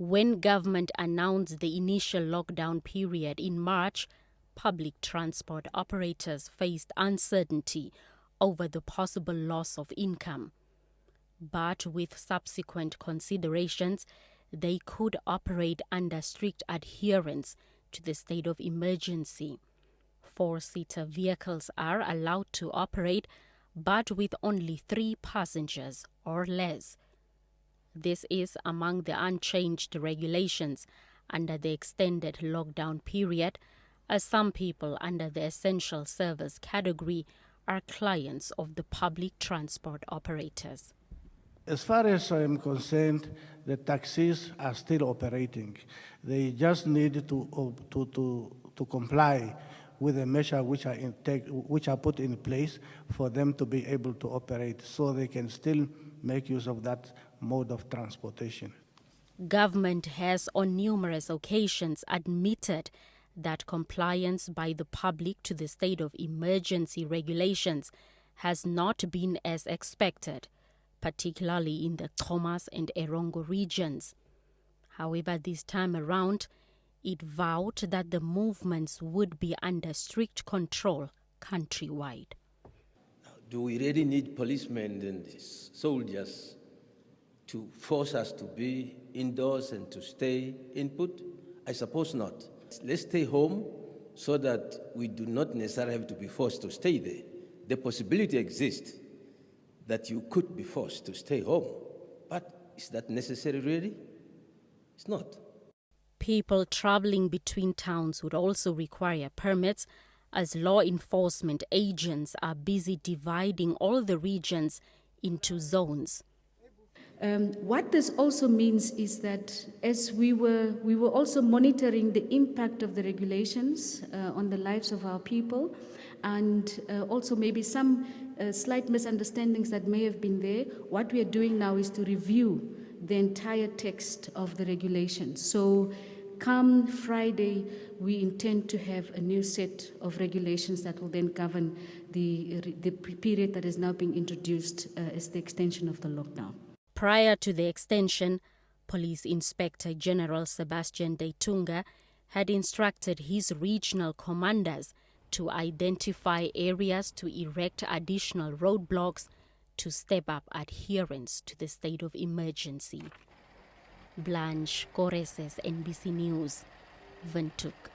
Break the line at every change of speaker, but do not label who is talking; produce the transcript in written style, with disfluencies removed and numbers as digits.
When government announced the initial lockdown period in March, public transport operators faced uncertainty over the possible loss of income. But with subsequent considerations, they could operate under strict adherence to the state of emergency. Four-seater vehicles are allowed to operate, but with only 3 passengers or less. This is among the unchanged regulations under the extended lockdown period, as some people under the essential service category are clients of the public transport operators.
As far as I am concerned, the taxis are still operating. They just need to comply with the measures which are put in place for them to be able to operate, so they can still make use of that mode of transportation.
Government has on numerous occasions admitted that compliance by the public to the state of emergency regulations has not been as expected, particularly in the Thomas and Erongo regions. However, this time around, it vowed that the movements would be under strict control countrywide.
Do we really need policemen and soldiers to force us to be indoors and to stay input? I suppose not. Let's stay home so that we do not necessarily have to be forced to stay there. The possibility exists that you could be forced to stay home. But is that necessary really? It's not.
People traveling between towns would also require permits, as law enforcement agents are busy dividing all the regions into zones.
What this also means is that as we were also monitoring the impact of the regulations on the lives of our people, and also maybe some slight misunderstandings that may have been there, what we are doing now is to review the entire text of the regulations. So come Friday, we intend to have a new set of regulations that will then govern the period that is now being introduced as the extension of the lockdown.
Prior to the extension, Police Inspector General Sebastian Deitunga had instructed his regional commanders to identify areas to erect additional roadblocks to step up adherence to the state of emergency. Blanche Koreses, NBC News, Windhoek.